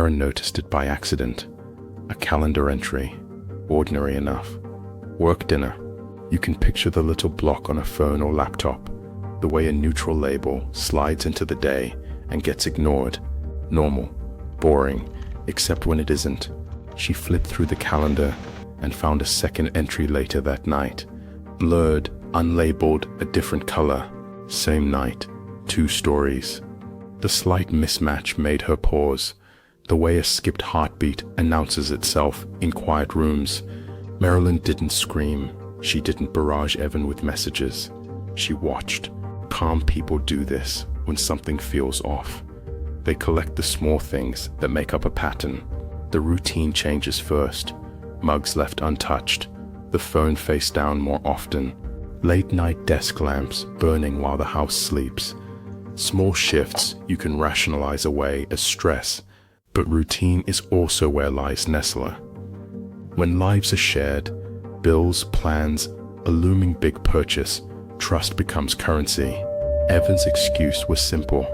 Mara noticed it by accident. A calendar entry, ordinary enough. Work dinner. You can picture the little block on a phone or laptop, the way a neutral label slides into the day and gets ignored. Normal, boring, except when it isn't. She flipped through the calendar and found a second entry later that night. Blurred, unlabeled, a different color. Same night, 2 stories. The slight mismatch made her pause, the way a skipped heartbeat announces itself in quiet rooms. Marilyn didn't scream. She didn't barrage Evan with messages. She watched. Calm people do this when something feels off. They collect the small things that make up a pattern. The routine changes first. Mugs left untouched. The phone face down more often. Late-night desk lamps burning while the house sleeps. Small shifts you can rationalize away as stress, but routine is also where lies Nestler. When lives are shared, bills, plans, a looming big purchase, trust becomes currency. Evan's excuse was simple.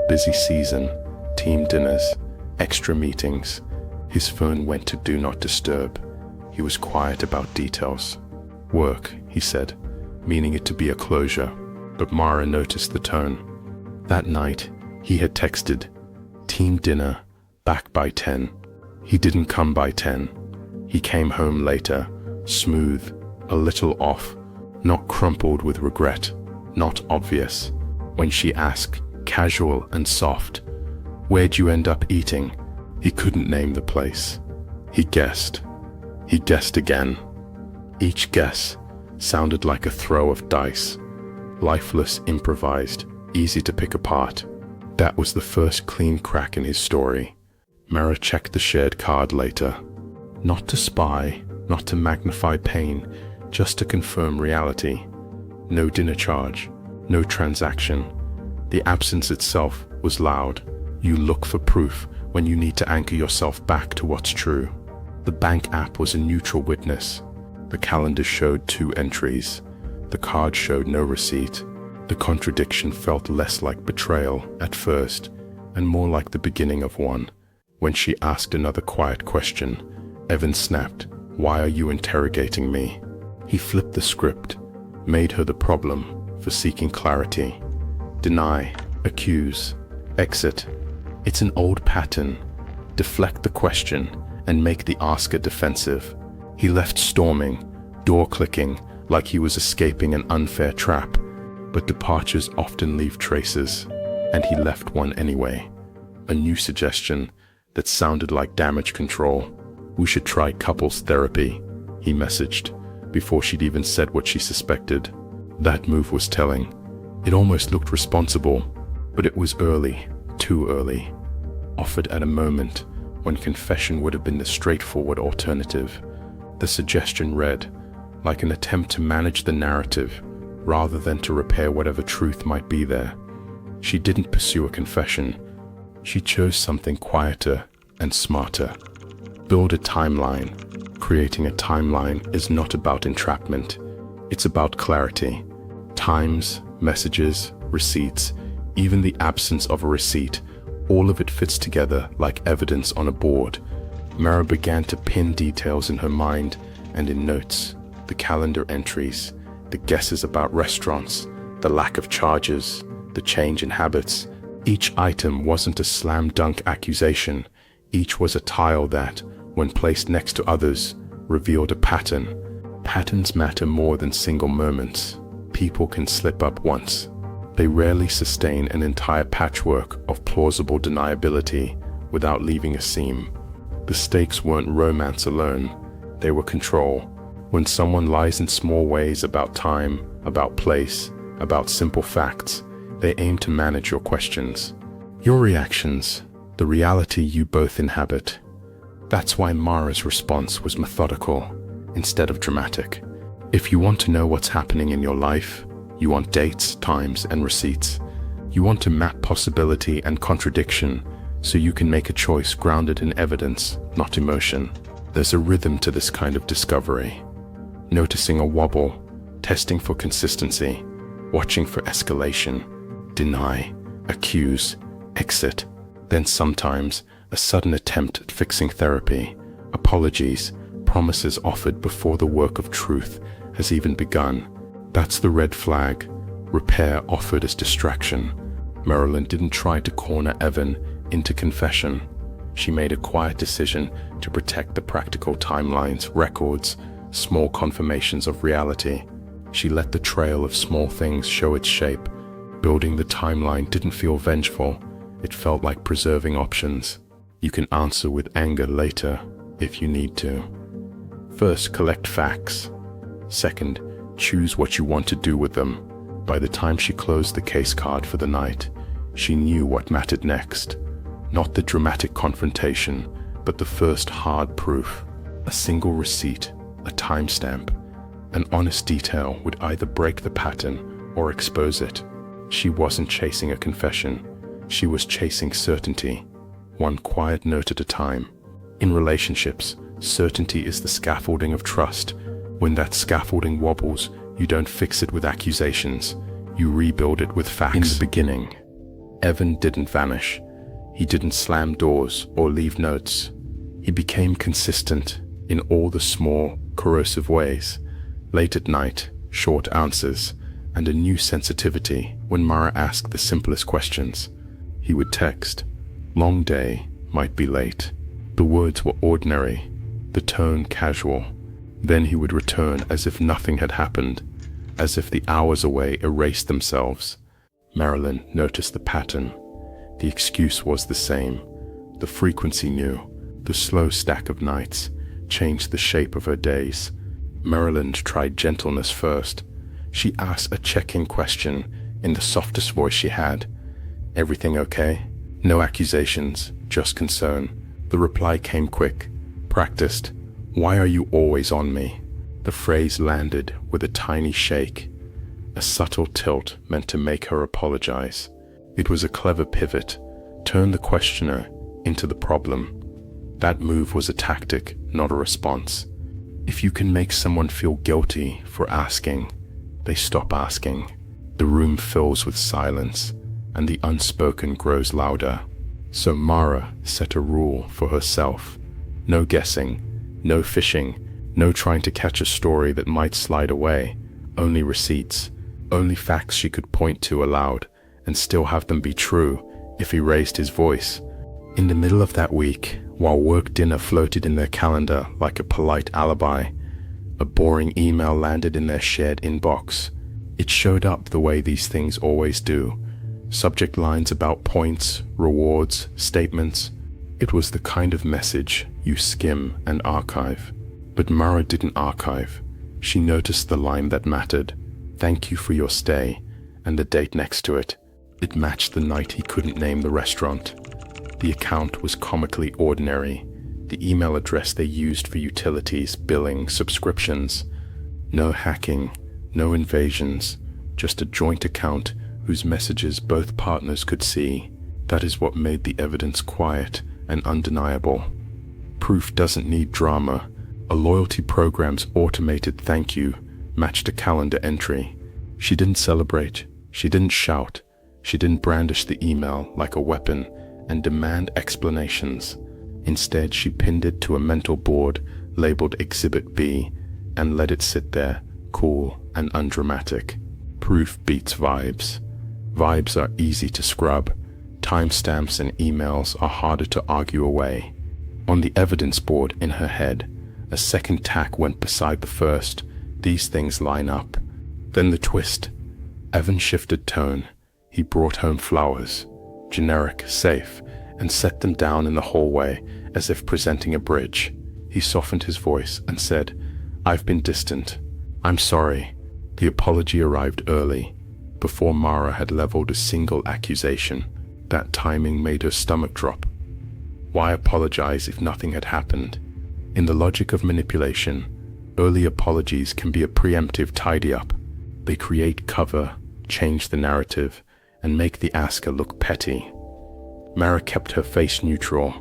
Busy season, team dinners, extra meetings. His phone went to do not disturb. He was quiet about details. Work, he said, meaning it to be a closure, but Mara noticed the tone. That night, he had texted, "Team dinner, back by 10. He didn't come by 10. He came home later, smooth, a little off, not crumpled with regret, not obvious. When she asked, casual and soft, "Where'd you end up eating?" He couldn't name the place. He guessed. He guessed again. Each guess sounded like a throw of dice. Lifeless, improvised, easy to pick apart. That was the first clean crack in his story. Mara checked the shared card later. Not to spy, not to magnify pain, just to confirm reality. No dinner charge, no transaction. The absence itself was loud. You look for proof when you need to anchor yourself back to what's true. The bank app was a neutral witness. The calendar showed 2 entries. The card showed no receipt. The contradiction felt less like betrayal at first, and more like the beginning of one. When she asked another quiet question, Evan snapped, "Why are you interrogating me?" He flipped the script, made her the problem for seeking clarity. Deny, accuse, exit. It's an old pattern. Deflect the question and make the asker defensive. He left storming, door clicking, like he was escaping an unfair trap. But departures often leave traces, and he left one anyway. A new suggestion that sounded like damage control. "We should try couples therapy," he messaged, before she'd even said what she suspected. That move was telling. It almost looked responsible, but it was early, too early. Offered at a moment when confession would have been the straightforward alternative. The suggestion read like an attempt to manage the narrative rather than to repair whatever truth might be there. She didn't pursue a confession. She chose something quieter and smarter. Build a timeline. Creating a timeline is not about entrapment. It's about clarity. Times, messages, receipts, even the absence of a receipt, all of it fits together like evidence on a board. Mara began to pin details in her mind and in notes. The calendar entries, the guesses about restaurants, the lack of charges, the change in habits. Each item wasn't a slam dunk accusation. Each was a tile that, when placed next to others, revealed a pattern. Patterns matter more than single moments. People can slip up once. They rarely sustain an entire patchwork of plausible deniability without leaving a seam. The stakes weren't romance alone. They were control. When someone lies in small ways about time, about place, about simple facts, they aim to manage your questions, your reactions, the reality you both inhabit. That's why Mara's response was methodical instead of dramatic. If you want to know what's happening in your life, you want dates, times, and receipts. You want to map possibility and contradiction so you can make a choice grounded in evidence, not emotion. There's a rhythm to this kind of discovery. Noticing a wobble, testing for consistency, watching for escalation, deny, accuse, exit. Then sometimes a sudden attempt at fixing therapy, apologies, promises offered before the work of truth has even begun. That's the red flag. Repair offered as distraction. Marilyn didn't try to corner Evan into confession. She made a quiet decision to protect the practical timelines, records, small confirmations of reality. She let the trail of small things show its shape. Building the timeline didn't feel vengeful. It felt like preserving options. You can answer with anger later if you need to. First, collect facts. Second, choose what you want to do with them. By the time she closed the case card for the night, she knew what mattered next. Not the dramatic confrontation, but the first hard proof. A single receipt, a timestamp. An honest detail would either break the pattern or expose it. She wasn't chasing a confession. She was chasing certainty, one quiet note at a time. In relationships, certainty is the scaffolding of trust. When that scaffolding wobbles, you don't fix it with accusations. You rebuild it with facts. In the beginning, Evan didn't vanish. He didn't slam doors or leave notes. He became consistent in all the small, corrosive ways. Late at night, short answers, and a new sensitivity when Mara asked the simplest questions. He would text, "Long day, might be late." The words were ordinary, the tone casual. Then he would return as if nothing had happened, as if the hours away erased themselves. Marilyn noticed the pattern. The excuse was the same. The frequency new. The slow stack of nights changed the shape of her days. Marilyn tried gentleness first. She asked a check-in question in the softest voice she had. "Everything okay?" No accusations, just concern. The reply came quick, practiced. "Why are you always on me?" The phrase landed with a tiny shake, a subtle tilt meant to make her apologize. It was a clever pivot, turn the questioner into the problem. That move was a tactic, not a response. If you can make someone feel guilty for asking, they stop asking. The room fills with silence, and the unspoken grows louder. So Mara set a rule for herself. No guessing, no fishing, no trying to catch a story that might slide away. Only receipts, only facts she could point to aloud and still have them be true if he raised his voice. In the middle of that week, while work dinner floated in their calendar like a polite alibi, a boring email landed in their shared inbox. It showed up the way these things always do. Subject lines about points, rewards, statements. It was the kind of message you skim and archive. But Mara didn't archive. She noticed the line that mattered. "Thank you for your stay," and the date next to it. It matched the night he couldn't name the restaurant. The account was comically ordinary. The email address they used for utilities, billing, subscriptions. No hacking, no invasions, just a joint account whose messages both partners could see. That is what made the evidence quiet and undeniable. Proof doesn't need drama. A loyalty program's automated thank you matched a calendar entry. She didn't celebrate. She didn't shout. She didn't brandish the email like a weapon and demand explanations. Instead, she pinned it to a mental board labeled Exhibit B and let it sit there, cool and undramatic. Proof beats vibes. Vibes are easy to scrub. Timestamps and emails are harder to argue away. On the evidence board in her head, a second tack went beside the first. These things line up. Then the twist. Evan shifted tone. He brought home flowers, generic, safe, and set them down in the hallway as if presenting a bridge. He softened his voice and said, "I've been distant. I'm sorry." The apology arrived early, before Mara had leveled a single accusation. That timing made her stomach drop. Why apologize if nothing had happened? In the logic of manipulation, early apologies can be a preemptive tidy-up. They create cover, change the narrative, and make the asker look petty. Mara kept her face neutral.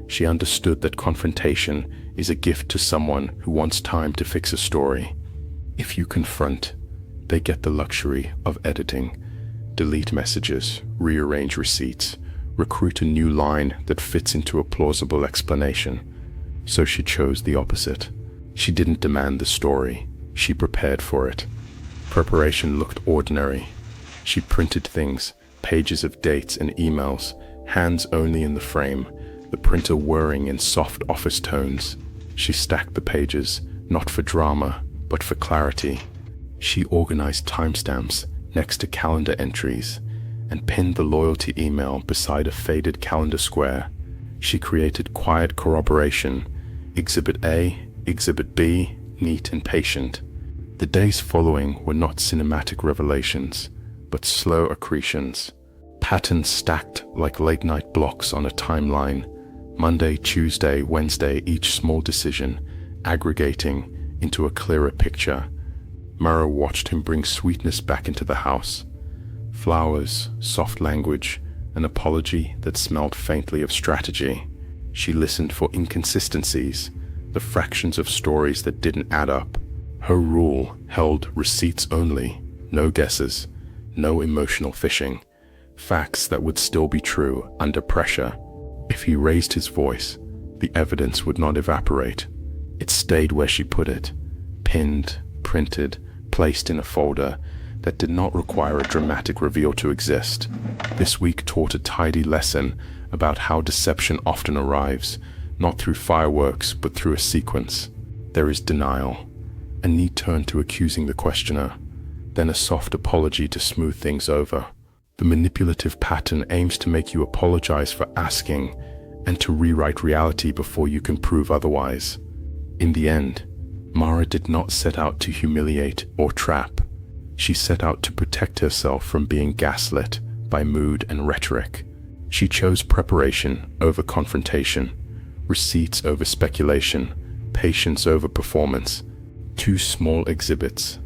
She understood that confrontation is a gift to someone who wants time to fix a story. If you confront, they get the luxury of editing, delete messages, rearrange receipts, recruit a new line that fits into a plausible explanation. So she chose the opposite. She didn't demand the story, she prepared for it. Preparation looked ordinary. She printed things, pages of dates and emails, hands only in the frame, the printer whirring in soft office tones. She stacked the pages, not for drama, but for clarity. She organized timestamps next to calendar entries and pinned the loyalty email beside a faded calendar square. She created quiet corroboration, Exhibit A, Exhibit B, neat and patient. The days following were not cinematic revelations, but slow accretions. Patterns stacked like late-night blocks on a timeline. Monday, Tuesday, Wednesday, each small decision, aggregating into a clearer picture. Mara watched him bring sweetness back into the house. Flowers, soft language, an apology that smelled faintly of strategy. She listened for inconsistencies, the fractions of stories that didn't add up. Her rule held receipts only, no guesses, no emotional fishing, facts that would still be true under pressure. If he raised his voice, the evidence would not evaporate. It stayed where she put it, pinned, printed, placed in a folder that did not require a dramatic reveal to exist. This week taught a tidy lesson about how deception often arrives, not through fireworks, but through a sequence. There is denial, a neat turn to accusing the questioner, then a soft apology to smooth things over. The manipulative pattern aims to make you apologize for asking and to rewrite reality before you can prove otherwise. In the end, Mara did not set out to humiliate or trap. She set out to protect herself from being gaslit by mood and rhetoric. She chose preparation over confrontation, receipts over speculation, patience over performance. Two small exhibits,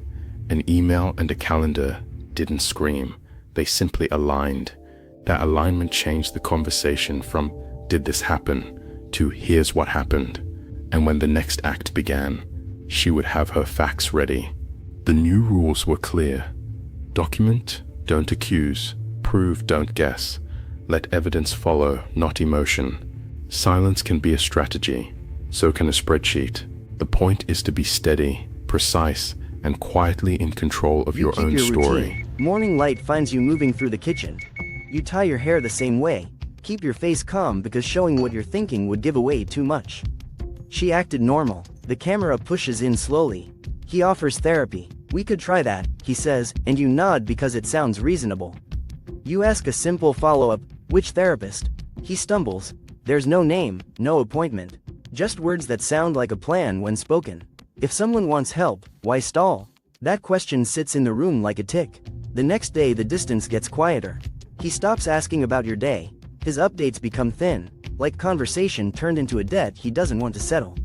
an email and a calendar, didn't scream. They simply aligned. That alignment changed the conversation from "did this happen" to "here's what happened." And when the next act began, she would have her facts ready. The new rules were clear. Document, don't accuse. Prove, don't guess. Let evidence follow, not emotion. Silence can be a strategy. So can a spreadsheet. The point is to be steady, precise, and quietly in control of your own story. Routine. Morning light finds you moving through the kitchen. You tie your hair the same way. Keep your face calm because showing what you're thinking would give away too much. She acted normal. The camera pushes in slowly. He offers therapy. We could try that, he says, and you nod because it sounds reasonable. You ask a simple follow-up, which therapist? He stumbles. There's no name, no appointment. Just words that sound like a plan when spoken. If someone wants help, why stall? That question sits in the room like a tick. The next day the distance gets quieter. He stops asking about your day. His updates become thin, like conversation turned into a debt he doesn't want to settle.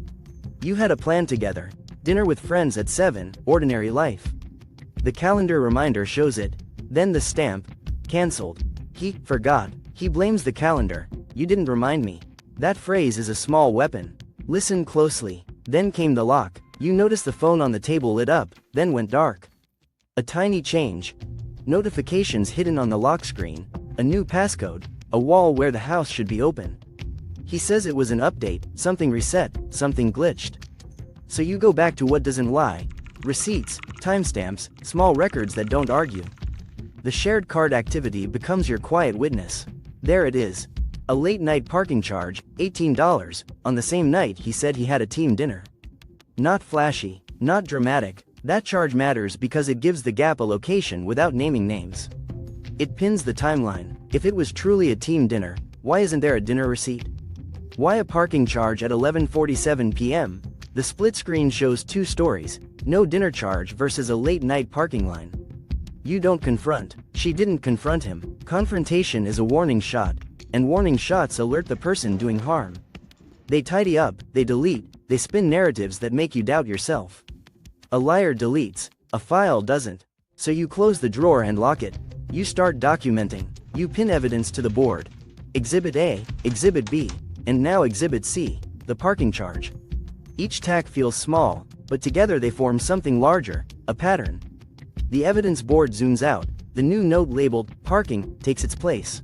You had a plan together. Dinner with friends at 7, ordinary life. The calendar reminder shows it. Then the stamp. Cancelled. He forgot. He blames the calendar. You didn't remind me. That phrase is a small weapon. Listen closely. Then came the lock. You notice the phone on the table lit up, then went dark. A tiny change. Notifications hidden on the lock screen. A new passcode. A wall where the house should be open. He says it was an update, something reset, something glitched. So you go back to what doesn't lie. Receipts, timestamps, small records that don't argue. The shared card activity becomes your quiet witness. There it is. A late-night parking charge, $18, on the same night he said he had a team dinner. Not flashy, not dramatic. That charge matters because it gives the gap a location without naming names. It pins the timeline. If it was truly a team dinner, why isn't there a dinner receipt? Why a parking charge at 11:47 p.m.? The split screen shows two stories, no dinner charge versus a late-night parking line. You don't confront. She didn't confront him. Confrontation is a warning shot, and warning shots alert the person doing harm. They tidy up, they delete, they spin narratives that make you doubt yourself. A liar deletes, a file doesn't. So you close the drawer and lock it. You start documenting. You pin evidence to the board. Exhibit A, Exhibit B, and now Exhibit C, the parking charge. Each tack feels small, but together they form something larger, a pattern. The evidence board zooms out. The new note labeled, parking, takes its place.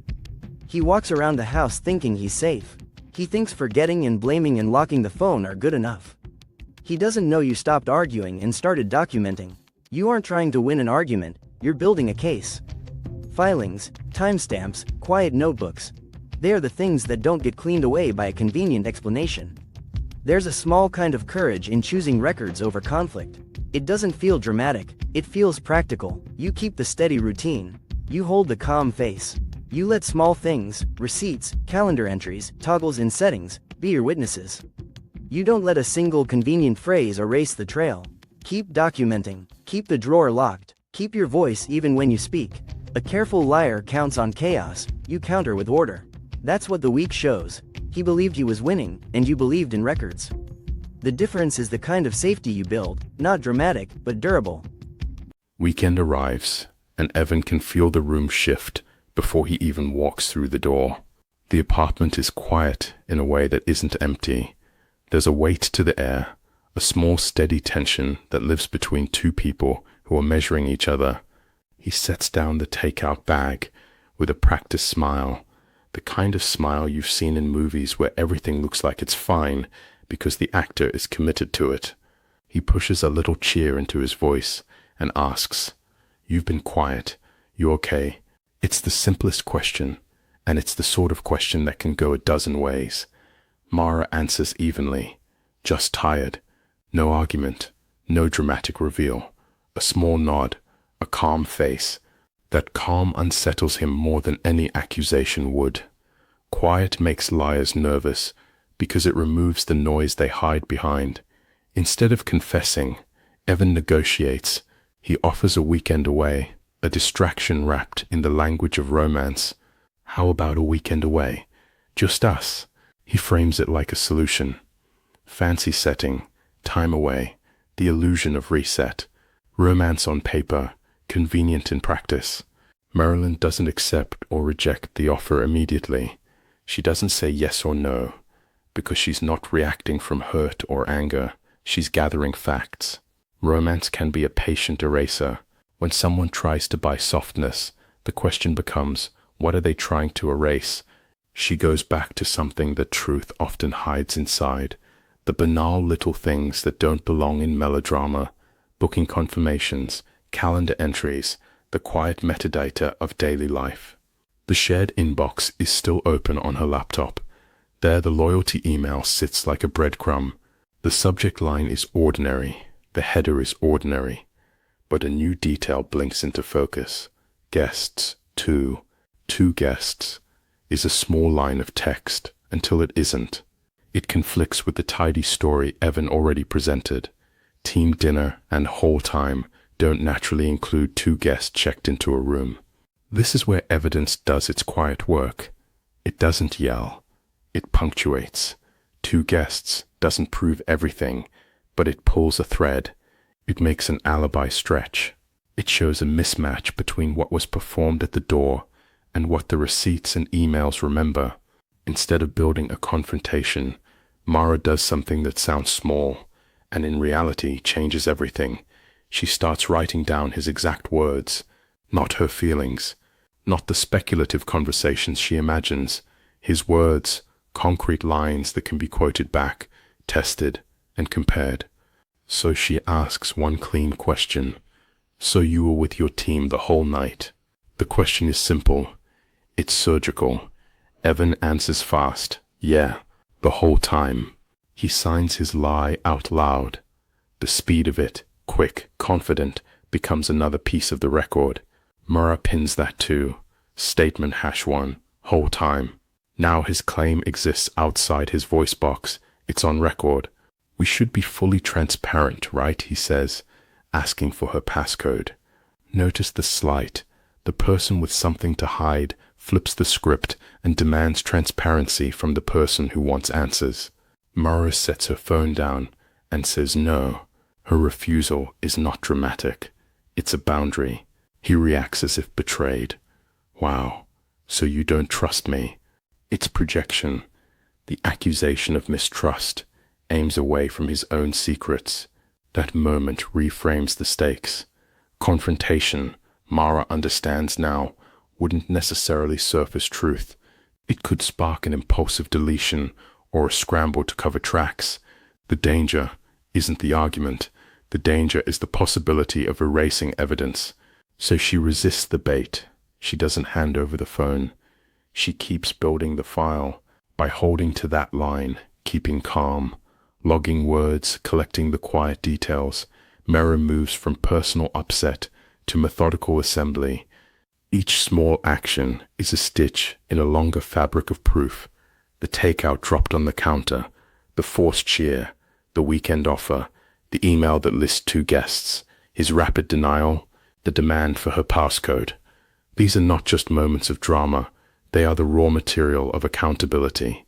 He walks around the house thinking he's safe. He thinks forgetting and blaming and locking the phone are good enough. He doesn't know you stopped arguing and started documenting. You aren't trying to win an argument, you're building a case. Filings, timestamps, quiet notebooks. They are the things that don't get cleaned away by a convenient explanation. There's a small kind of courage in choosing records over conflict. It doesn't feel dramatic, it feels practical. You keep the steady routine. You hold the calm face. You let small things, receipts, calendar entries, toggles in settings, be your witnesses. You don't let a single convenient phrase erase the trail. Keep documenting, keep the drawer locked, keep your voice even when you speak. A careful liar counts on chaos, you counter with order. That's what the week shows. He believed he was winning, and you believed in records. The difference is the kind of safety you build, not dramatic, but durable. Weekend arrives, and Evan can feel the room shift before he even walks through the door. The apartment is quiet in a way that isn't empty. There's a weight to the air, a small steady tension that lives between two people who are measuring each other. He sets down the takeout bag with a practiced smile, the kind of smile you've seen in movies where everything looks like it's fine because the actor is committed to it. He pushes a little cheer into his voice and asks, "You've been quiet. You okay?" It's the simplest question, and it's the sort of question that can go a dozen ways. Mara answers evenly, "Just tired." No argument, no dramatic reveal, a small nod, a calm face. That calm unsettles him more than any accusation would. Quiet makes liars nervous because it removes the noise they hide behind. Instead of confessing, Evan negotiates. He offers a weekend away, a distraction wrapped in the language of romance. How about a weekend away? Just us. He frames it like a solution. Fancy setting, time away, the illusion of reset. Romance on paper, convenient in practice. Marilyn doesn't accept or reject the offer immediately. She doesn't say yes or no, because she's not reacting from hurt or anger. She's gathering facts. Romance can be a patient eraser. When someone tries to buy softness, the question becomes, what are they trying to erase? She goes back to something that truth often hides inside, the banal little things that don't belong in melodrama, booking confirmations, calendar entries, the quiet metadata of daily life. The shared inbox is still open on her laptop. There the loyalty email sits like a breadcrumb. The subject line is ordinary, the header is ordinary, but a new detail blinks into focus. Guests, two guests, is a small line of text until it isn't. It conflicts with the tidy story Evan already presented. Team dinner and whole time don't naturally include two guests checked into a room. This is where evidence does its quiet work. It doesn't yell. It punctuates. Two guests doesn't prove everything, but it pulls a thread. It makes an alibi stretch. It shows a mismatch between what was performed at the door and what the receipts and emails remember. Instead of building a confrontation, Mara does something that sounds small, and in reality changes everything. She starts writing down his exact words, not her feelings, not the speculative conversations she imagines. His words, concrete lines that can be quoted back, tested, and compared. So she asks one clean question. "So you were with your team the whole night?" The question is simple. It's surgical. Evan answers fast. "Yeah, the whole time." He signs his lie out loud. The speed of it, quick, confident, becomes another piece of the record. Murrah pins that too. Statement #1, whole time. Now his claim exists outside his voice box. It's on record. "We should be fully transparent, right?" he says, asking for her passcode. Notice the slight. The person with something to hide flips the script and demands transparency from the person who wants answers. Mara sets her phone down and says no. Her refusal is not dramatic. It's a boundary. He reacts as if betrayed. "Wow, so you don't trust me?" It's projection. The accusation of mistrust aims away from his own secrets. That moment reframes the stakes. Confrontation, Mara understands now, wouldn't necessarily surface truth. It could spark an impulsive deletion or a scramble to cover tracks. The danger isn't the argument. The danger is the possibility of erasing evidence. So she resists the bait. She doesn't hand over the phone. She keeps building the file by holding to that line, keeping calm, logging words, collecting the quiet details. Mera moves from personal upset to methodical assembly. Each small action is a stitch in a longer fabric of proof. The takeout dropped on the counter, the forced cheer, the weekend offer, the email that lists 2 guests, his rapid denial, the demand for her passcode. These are not just moments of drama, they are the raw material of accountability.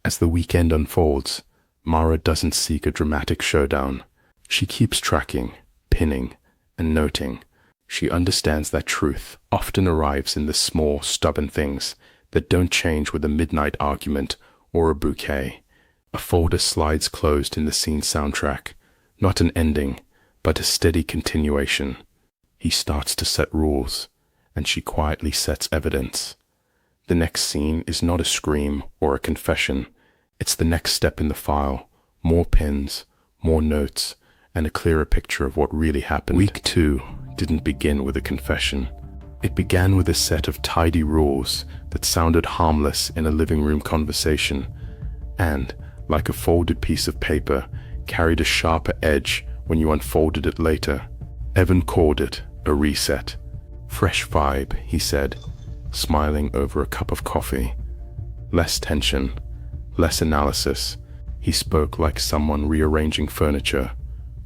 As the weekend unfolds, Mara doesn't seek a dramatic showdown. She keeps tracking, pinning, and noting. She understands that truth often arrives in the small, stubborn things that don't change with a midnight argument or a bouquet. A folder slides closed in the scene soundtrack, not an ending, but a steady continuation. He starts to set rules, and she quietly sets evidence. The next scene is not a scream or a confession. It's the next step in the file. More pins, more notes, and a clearer picture of what really happened. Week 2 didn't begin with a confession. It began with a set of tidy rules that sounded harmless in a living room conversation, and, like a folded piece of paper, carried a sharper edge when you unfolded it later. Evan called it a reset. Fresh vibe, he said, smiling over a cup of coffee. Less tension, less analysis. He spoke like someone rearranging furniture.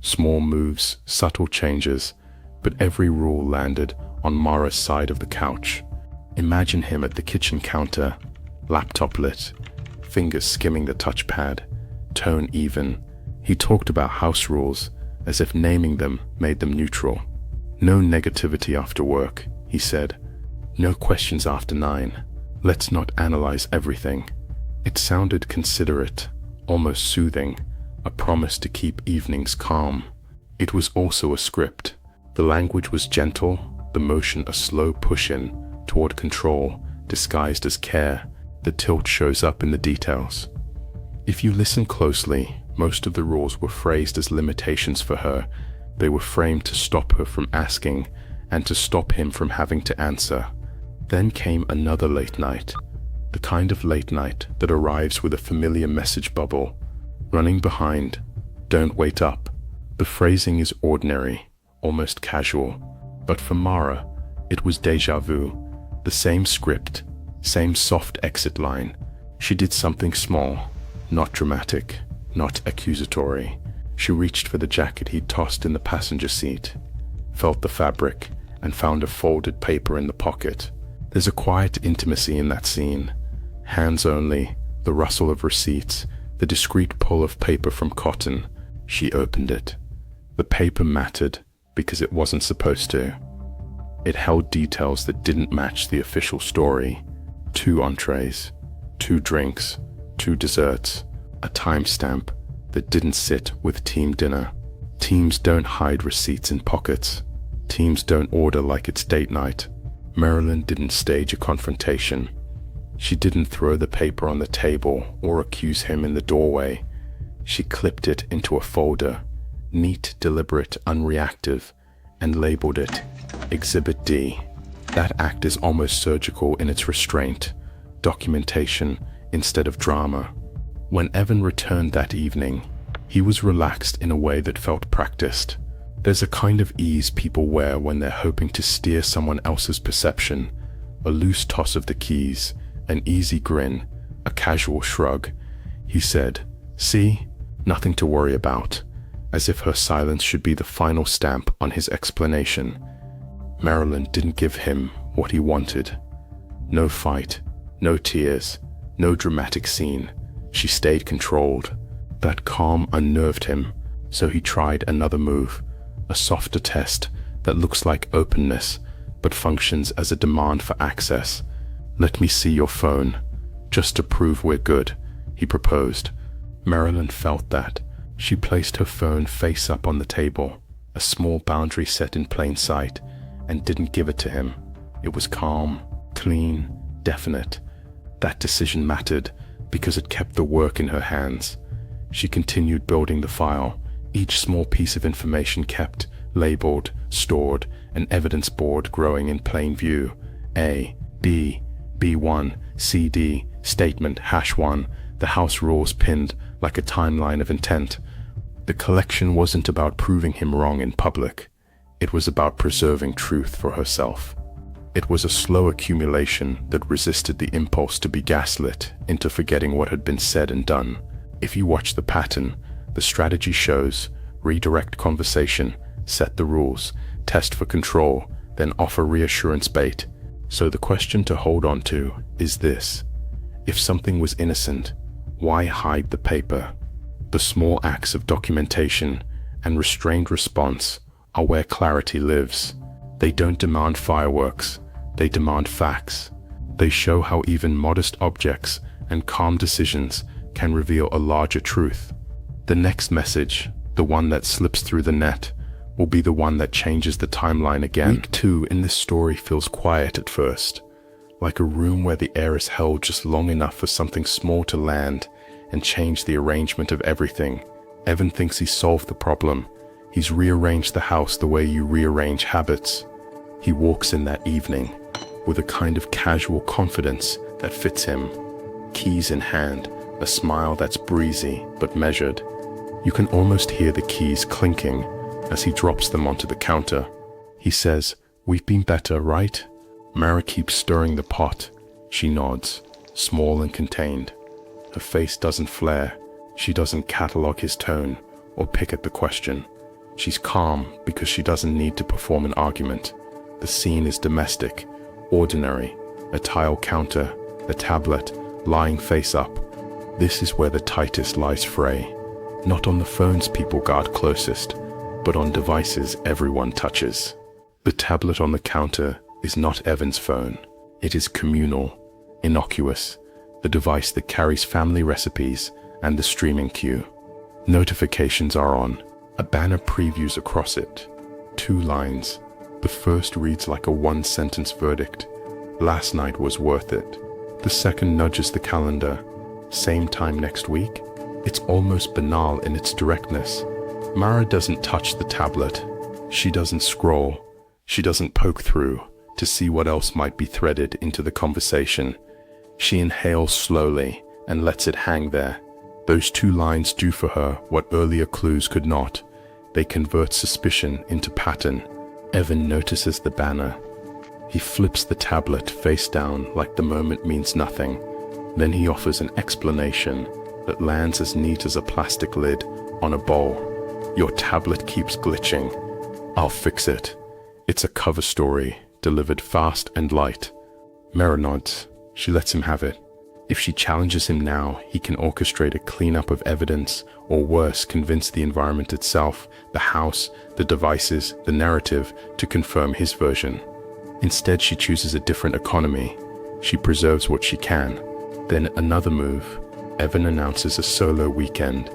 Small moves, subtle changes, but every rule landed on Mara's side of the couch. Imagine him at the kitchen counter, laptop lit, fingers skimming the touchpad, tone even. He talked about house rules as if naming them made them neutral. No negativity after work, he said. No questions after 9. Let's not analyze everything. It sounded considerate, almost soothing, a promise to keep evenings calm. It was also a script. The language was gentle, the motion a slow push-in toward control, disguised as care. The tilt shows up in the details. If you listen closely, most of the rules were phrased as limitations for her. They were framed to stop her from asking and to stop him from having to answer. Then came another late night, the kind of late night that arrives with a familiar message bubble. Running behind, don't wait up. The phrasing is ordinary, almost casual, but for Mara, it was déjà vu. The same script, same soft exit line. She did something small, not dramatic, not accusatory. She reached for the jacket he'd tossed in the passenger seat, felt the fabric, and found a folded paper in the pocket. There's a quiet intimacy in that scene. Hands only, the rustle of receipts, the discreet pull of paper from cotton. She opened it. The paper mattered because it wasn't supposed to. It held details that didn't match the official story. 2 entrees, 2 drinks, 2 desserts, a timestamp that didn't sit with team dinner. Teams don't hide receipts in pockets. Teams don't order like it's date night. Marilyn didn't stage a confrontation. She didn't throw the paper on the table or accuse him in the doorway. She clipped it into a folder, neat, deliberate, unreactive, and labeled it Exhibit D. That act is almost surgical in its restraint, documentation instead of drama. When Evan returned that evening, he was relaxed in a way that felt practiced. There's a kind of ease people wear when they're hoping to steer someone else's perception. A loose toss of the keys, an easy grin, a casual shrug. He said, "See? Nothing to worry about," as if her silence should be the final stamp on his explanation. Marilyn didn't give him what he wanted. No fight, no tears, no dramatic scene. She stayed controlled. That calm unnerved him, so he tried another move, a softer test that looks like openness, but functions as a demand for access. "Let me see your phone, just to prove we're good," he proposed. Marilyn felt that. She placed her phone face up on the table, a small boundary set in plain sight, and didn't give it to him. It was calm, clean, definite. That decision mattered because it kept the work in her hands. She continued building the file, each small piece of information kept, labeled, stored, an evidence board growing in plain view. A, B, B1, CD, statement, #1, the house rules pinned like a timeline of intent. The collection wasn't about proving him wrong in public. It was about preserving truth for herself. It was a slow accumulation that resisted the impulse to be gaslit into forgetting what had been said and done. If you watch the pattern, the strategy shows: redirect conversation, set the rules, test for control, then offer reassurance bait. So the question to hold on to is this: if something was innocent, why hide the paper? The small acts of documentation and restrained response are where clarity lives. They don't demand fireworks, they demand facts. They show how even modest objects and calm decisions can reveal a larger truth. The next message, the one that slips through the net, will be the one that changes the timeline again. Week 2 in this story feels quiet at first, like a room where the air is held just long enough for something small to land and change the arrangement of everything. Evan thinks he's solved the problem. He's rearranged the house the way you rearrange habits. He walks in that evening with a kind of casual confidence that fits him. Keys in hand, a smile that's breezy but measured. You can almost hear the keys clinking as he drops them onto the counter. He says, "We've been better, right?" Mara keeps stirring the pot. She nods, small and contained. Her face doesn't flare. She doesn't catalog his tone or pick at the question. She's calm because she doesn't need to perform an argument. The scene is domestic, ordinary. A tile counter, a tablet, lying face up. This is where the tightest lies fray. Not on the phones people guard closest, but on devices everyone touches. The tablet on the counter is not Evan's phone. It is communal, innocuous, the device that carries family recipes and the streaming queue. Notifications are on. A banner previews across it. 2 lines. The first reads like a one-sentence verdict. "Last night was worth it." The second nudges the calendar. "Same time next week?" It's almost banal in its directness. Mara doesn't touch the tablet. She doesn't scroll. She doesn't poke through to see what else might be threaded into the conversation. She inhales slowly and lets it hang there. Those 2 lines do for her what earlier clues could not. They convert suspicion into pattern. Evan notices the banner. He flips the tablet face down like the moment means nothing. Then he offers an explanation that lands as neat as a plastic lid on a bowl. "Your tablet keeps glitching. I'll fix it." It's a cover story, delivered fast and light. Mara nods. She lets him have it. If she challenges him now, he can orchestrate a cleanup of evidence, or worse, convince the environment itself, the house, the devices, the narrative, to confirm his version. Instead, she chooses a different economy. She preserves what she can. Then another move. Evan announces a solo weekend.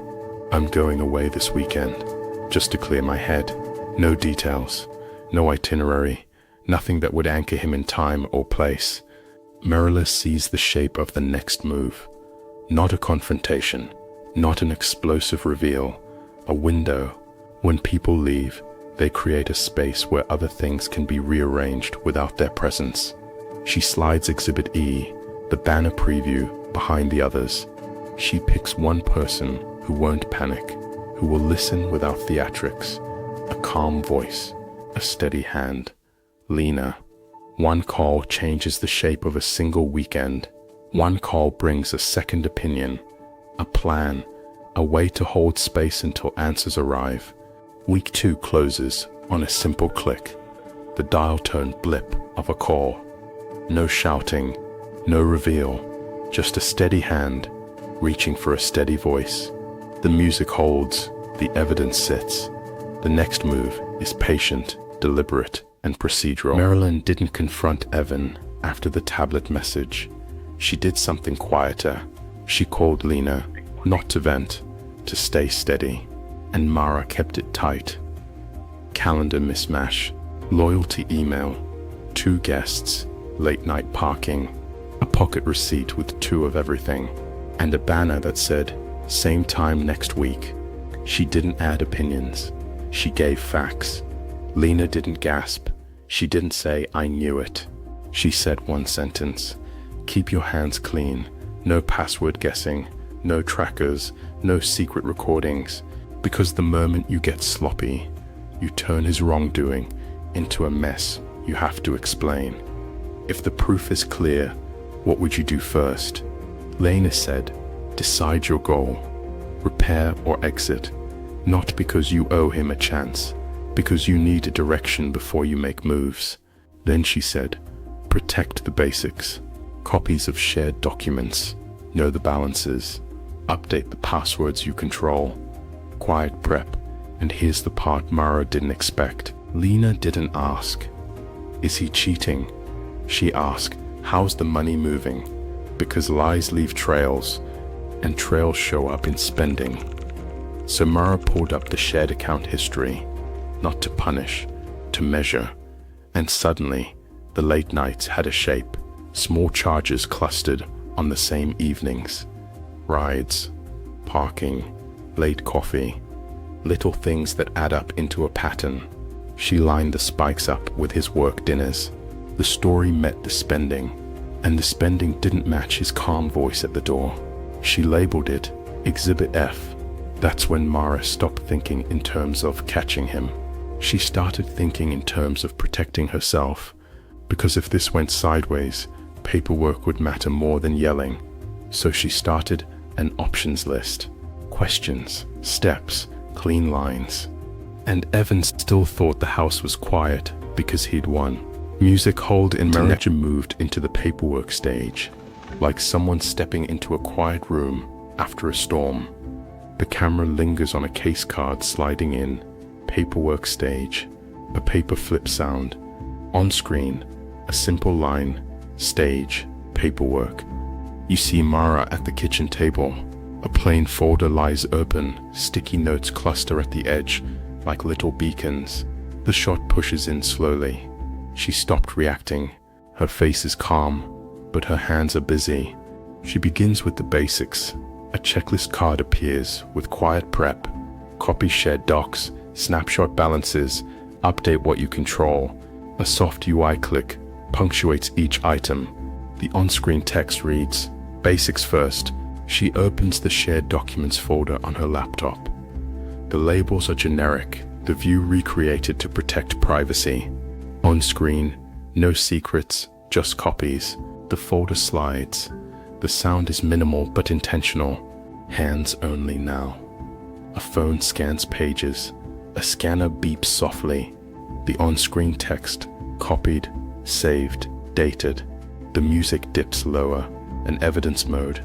"I'm going away this weekend, just to clear my head." No details, no itinerary, nothing that would anchor him in time or place. Marilis sees the shape of the next move. Not a confrontation, not an explosive reveal, a window. When people leave, they create a space where other things can be rearranged without their presence. She slides Exhibit E, the banner preview, behind the others. She picks one person who won't panic, who will listen without theatrics. A calm voice, a steady hand. Lena. One call changes the shape of a single weekend. One call brings a second opinion, a plan, a way to hold space until answers arrive. Week 2 closes on a simple click, the dial tone blip of a call. No shouting, no reveal, just a steady hand reaching for a steady voice. The music holds, the evidence sits. The next move is patient, deliberate, and procedural. Marilyn didn't confront Evan after the tablet message. She did something quieter. She called Lena, not to vent, to stay steady. And Mara kept it tight. Calendar mismatch, loyalty email, 2 guests, late night parking, a pocket receipt with 2 of everything, and a banner that said, "Same time next week." She didn't add opinions. She gave facts. Lena didn't gasp. She didn't say, "I knew it." She said one sentence: "Keep your hands clean. No password guessing, no trackers, no secret recordings. Because the moment you get sloppy, you turn his wrongdoing into a mess you have to explain. If the proof is clear, what would you do first?" Lena said, "Decide your goal. Repair or exit. Not because you owe him a chance, because you need a direction before you make moves." Then she said, "Protect the basics. Copies of shared documents. Know the balances. Update the passwords you control. Quiet prep." And here's the part Mara didn't expect. Lena didn't ask, "Is he cheating?" She asked, "How's the money moving?" Because lies leave trails, and trails show up in spending. So Mara pulled up the shared account history, not to punish, to measure. And suddenly, the late nights had a shape. Small charges clustered on the same evenings. Rides, parking, late coffee, little things that add up into a pattern. She lined the spikes up with his work dinners. The story met the spending, and the spending didn't match his calm voice at the door. She labeled it Exhibit F. That's when Mara stopped thinking in terms of catching him. She started thinking in terms of protecting herself, because if this went sideways, paperwork would matter more than yelling. So she started an options list. Questions, steps, clean lines. And Evans still thought the house was quiet because he'd won. Music held in manager moved into the paperwork stage, like someone stepping into a quiet room after a storm. The camera lingers on a case card sliding in, paperwork stage, a paper flip sound. On screen, a simple line, stage, paperwork. You see Mara at the kitchen table. A plain folder lies open, sticky notes cluster at the edge like little beacons. The shot pushes in slowly. She stopped reacting. Her face is calm, but her hands are busy. She begins with the basics. A checklist card appears with quiet prep, copy shared docs, snapshot balances, update what you control. A soft UI click punctuates each item. The on-screen text reads, "Basics first." She opens the shared documents folder on her laptop. The labels are generic, the view recreated to protect privacy. On screen, no secrets, just copies. The folder slides. The sound is minimal but intentional. Hands only now. A phone scans pages. A scanner beeps softly. The on-screen text, copied, saved, dated. The music dips lower, an evidence mode.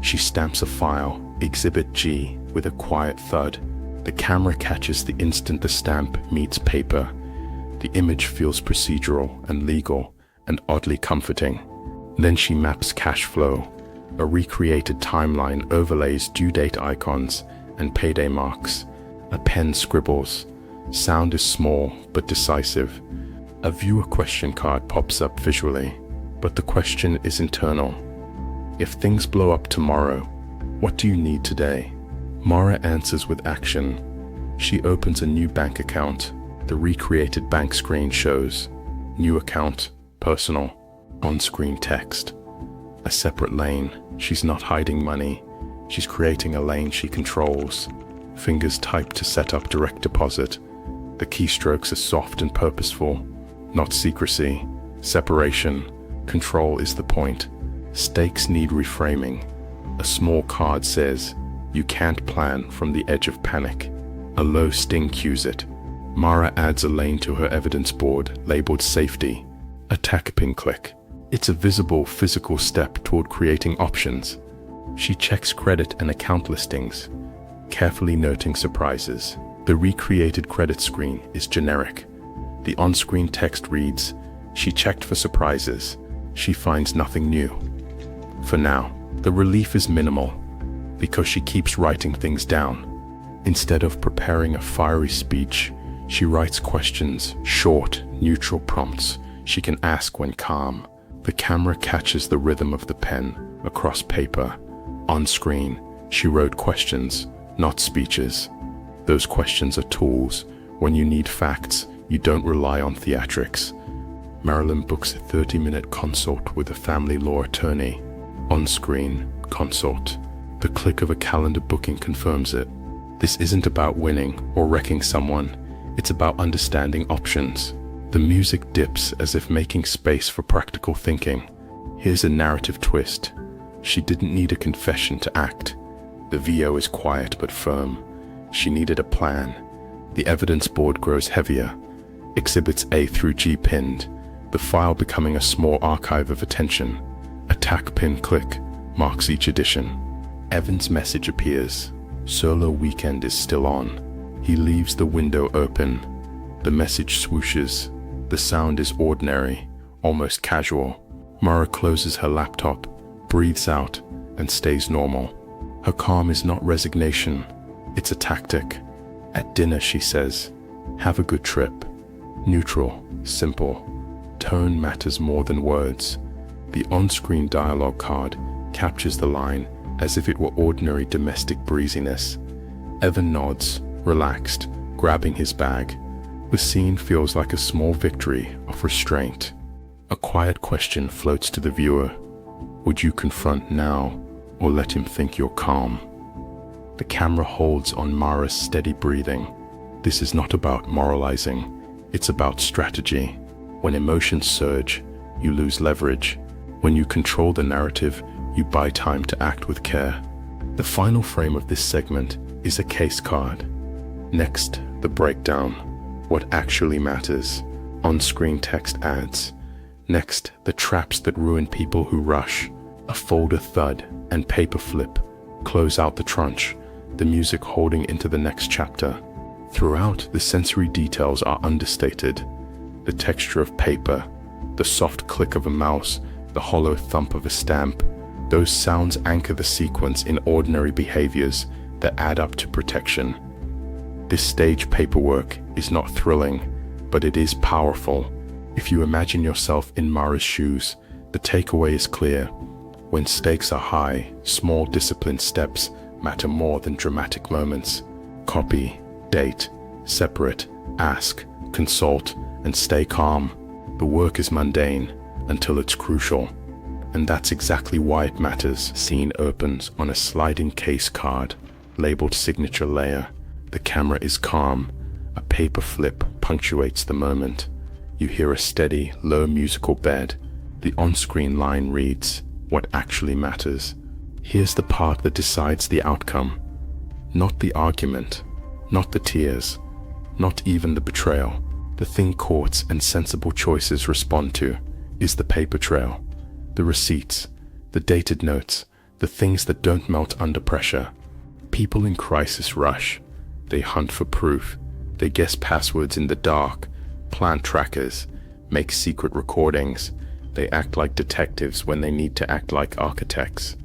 She stamps a file, Exhibit G, with a quiet thud. The camera catches the instant the stamp meets paper. The image feels procedural and legal and oddly comforting. Then she maps cash flow. A recreated timeline overlays due date icons and payday marks. A pen scribbles. Sound is small but decisive. A viewer question card pops up visually, but the question is internal. If things blow up tomorrow, what do you need today? Mara answers with action. She opens a new bank account. The recreated bank screen shows new account, personal, on-screen text. A separate lane. She's not hiding money. She's creating a lane she controls. Fingers type to set up direct deposit. The keystrokes are soft and purposeful. Not secrecy, separation. Control is the point. Stakes need reframing. A small card says, "You can't plan from the edge of panic." A low sting cues it. Mara adds a lane to her evidence board labeled safety. A tack pin click. It's a visible physical step toward creating options. She checks credit and account listings, carefully noting surprises. The recreated credit screen is generic. The on-screen text reads, "She checked for surprises. She finds nothing new." For now, the relief is minimal, because she keeps writing things down. Instead of preparing a fiery speech, she writes questions, short, neutral prompts she can ask when calm. The camera catches the rhythm of the pen across paper. On screen, she wrote questions, not speeches. Those questions are tools. When you need facts, you don't rely on theatrics. Marilyn books a 30-minute consult with a family law attorney. On screen, consult. The click of a calendar booking confirms it. This isn't about winning or wrecking someone. It's about understanding options. The music dips as if making space for practical thinking. Here's a narrative twist. She didn't need a confession to act. The VO is quiet but firm. She needed a plan. The evidence board grows heavier. Exhibits A through G pinned. The file becoming a small archive of attention. A tack pin click marks each edition. Evan's message appears. Solo weekend is still on. He leaves the window open. The message swooshes. The sound is ordinary, almost casual. Mara closes her laptop, breathes out, and stays normal. Her calm is not resignation, it's a tactic. At dinner, she says, "Have a good trip." Neutral, simple. Tone matters more than words. The on-screen dialogue card captures the line as if it were ordinary domestic breeziness. Evan nods, relaxed, grabbing his bag. The scene feels like a small victory of restraint. A quiet question floats to the viewer. Would you confront now, or let him think you're calm? The camera holds on Mara's steady breathing. This is not about moralizing. It's about strategy. When emotions surge, you lose leverage. When you control the narrative, you buy time to act with care. The final frame of this segment is a case card. Next, the breakdown. What actually matters. On-screen text adds. Next, the traps that ruin people who rush. A folder thud and paper flip. Close out the tranche, the music holding into the next chapter. Throughout, the sensory details are understated. The texture of paper, the soft click of a mouse, the hollow thump of a stamp. Those sounds anchor the sequence in ordinary behaviors that add up to protection. This stage paperwork is not thrilling, but it is powerful. If you imagine yourself in Mara's shoes, the takeaway is clear. When stakes are high, small disciplined steps matter more than dramatic moments. Copy, date, separate, ask, consult, and stay calm. The work is mundane until it's crucial. And that's exactly why it matters. Scene opens on a sliding case card, labeled signature layer. The camera is calm. A paper flip punctuates the moment. You hear a steady, low musical bed. The on-screen line reads, "What actually matters." Here's the part that decides the outcome. Not the argument, not the tears, not even the betrayal. The thing courts and sensible choices respond to is the paper trail. The receipts, the dated notes, the things that don't melt under pressure. People in crisis rush. They hunt for proof. They guess passwords in the dark, plant trackers, make secret recordings. They act like detectives when they need to act like architects.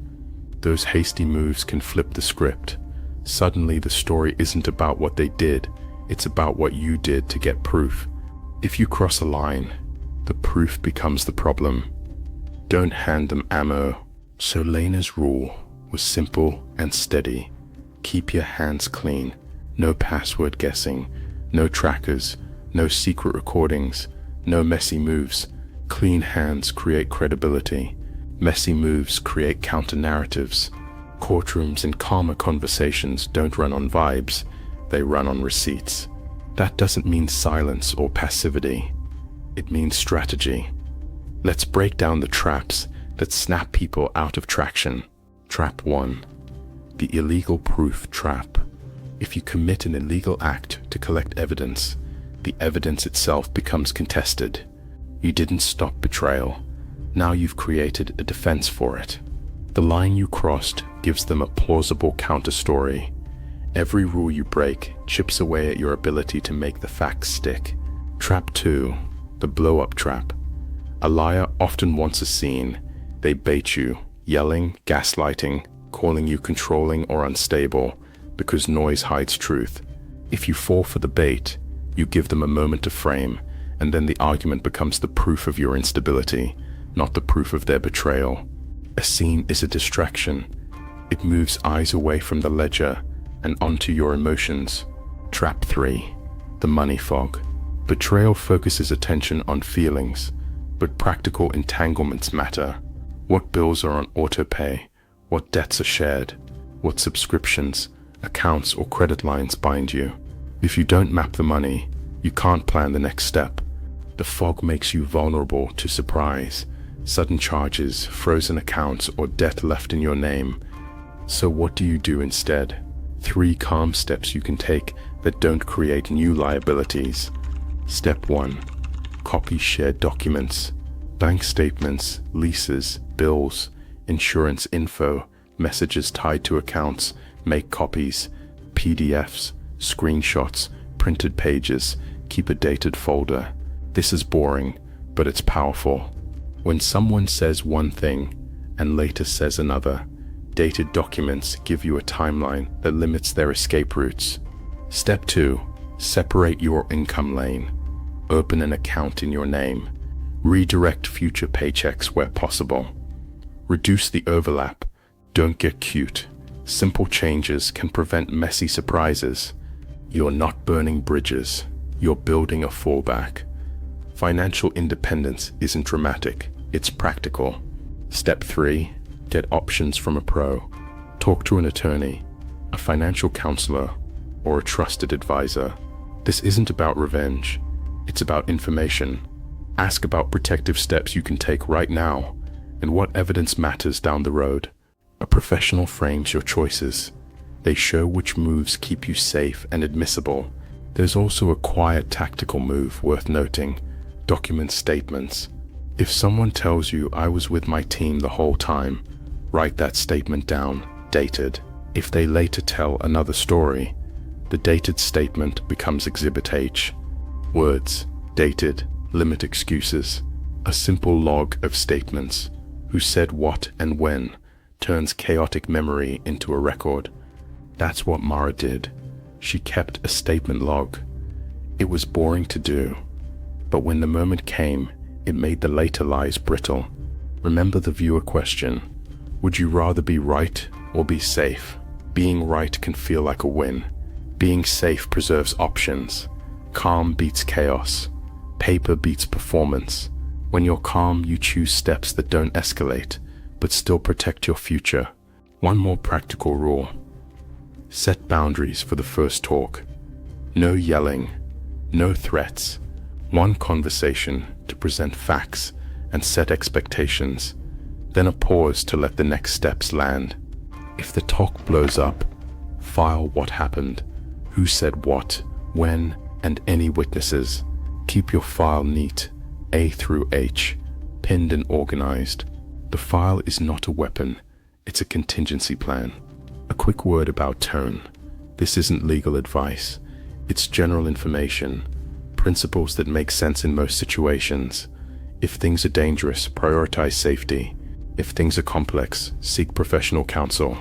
Those hasty moves can flip the script. Suddenly the story isn't about what they did, it's about what you did to get proof. If you cross a line, the proof becomes the problem. Don't hand them ammo. So Lena's rule was simple and steady. Keep your hands clean. No password guessing, no trackers, no secret recordings, no messy moves. Clean hands create credibility. Messy moves create counter-narratives. Courtrooms and calmer conversations don't run on vibes, they run on receipts. That doesn't mean silence or passivity. It means strategy. Let's break down the traps that snap people out of traction. Trap 1. The illegal proof trap. If you commit an illegal act to collect evidence, the evidence itself becomes contested. You didn't stop betrayal. Now you've created a defense for it. The line you crossed gives them a plausible counter-story. Every rule you break chips away at your ability to make the facts stick. Trap 2. The blow-up trap. A liar often wants a scene. They bait you, yelling, gaslighting, calling you controlling or unstable, because noise hides truth. If you fall for the bait, you give them a moment to frame, and then the argument becomes the proof of your instability. not the proof of their betrayal. A scene is a distraction. It moves eyes away from the ledger and onto your emotions. Trap 3. The money fog. Betrayal focuses attention on feelings, but practical entanglements matter. What bills are on autopay? What debts are shared? What subscriptions, accounts, or credit lines bind you? If you don't map the money, you can't plan the next step. The fog makes you vulnerable to surprise, sudden charges, frozen accounts, or debt left in your name. So what do you do instead? 3 calm steps you can take that don't create new liabilities. Step 1. Copy shared documents. Bank statements, leases, bills, insurance info, messages tied to accounts. Make copies. PDFs, screenshots, printed pages. Keep a dated folder. This is boring, but it's powerful. When someone says one thing and later says another, dated documents give you a timeline that limits their escape routes. Step 2. Separate your income lane. Open an account in your name. Redirect future paychecks where possible. Reduce the overlap. Don't get cute. Simple changes can prevent messy surprises. You're not burning bridges. You're building a fallback. Financial independence isn't dramatic, it's practical. Step 3. Get options from a pro. Talk to an attorney, a financial counselor, or a trusted advisor. This isn't about revenge, it's about information. Ask about protective steps you can take right now and what evidence matters down the road. A professional frames your choices. They show which moves keep you safe and admissible. There's also a quiet tactical move worth noting. Document statements. If someone tells you I was with my team the whole time, write that statement down, dated. If they later tell another story, the dated statement becomes Exhibit H. Words, dated, limit excuses. A simple log of statements. Who said what and when turns chaotic memory into a record. That's what Mara did. She kept a statement log. It was boring to do, but when the moment came, it made the later lies brittle. Remember the viewer question. Would you rather be right or be safe? Being right can feel like a win. Being safe preserves options. Calm beats chaos. Paper beats performance. When you're calm, you choose steps that don't escalate, but still protect your future. One more practical rule. Set boundaries for the first talk. No yelling, no threats. One conversation to present facts and set expectations, then a pause to let the next steps land. If the talk blows up, file what happened, who said what, when, and any witnesses. Keep your file neat, A through H, pinned and organized. The file is not a weapon, it's a contingency plan. A quick word about tone. This isn't legal advice, it's general information. Principles that make sense in most situations. If things are dangerous, prioritize safety. If things are complex, seek professional counsel.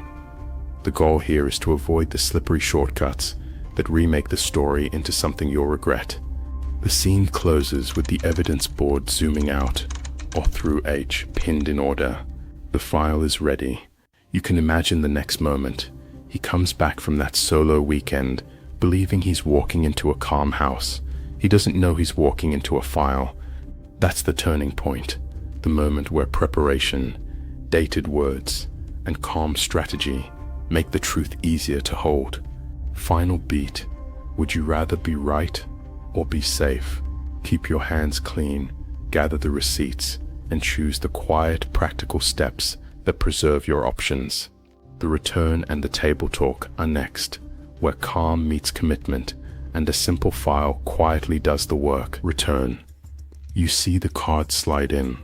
The goal here is to avoid the slippery shortcuts that remake the story into something you'll regret. The scene closes with the evidence board zooming out, or through H, pinned in order. The file is ready. You can imagine the next moment. He comes back from that solo weekend, believing he's walking into a calm house. He doesn't know he's walking into a file. That's the turning point, the moment where preparation, dated words, and calm strategy make the truth easier to hold. Final beat. Would you rather be right or be safe? Keep your hands clean, gather the receipts, and choose the quiet, practical steps that preserve your options. The return and the table talk are next, where calm meets commitment and a simple file quietly does the work. Return. You see the card slide in.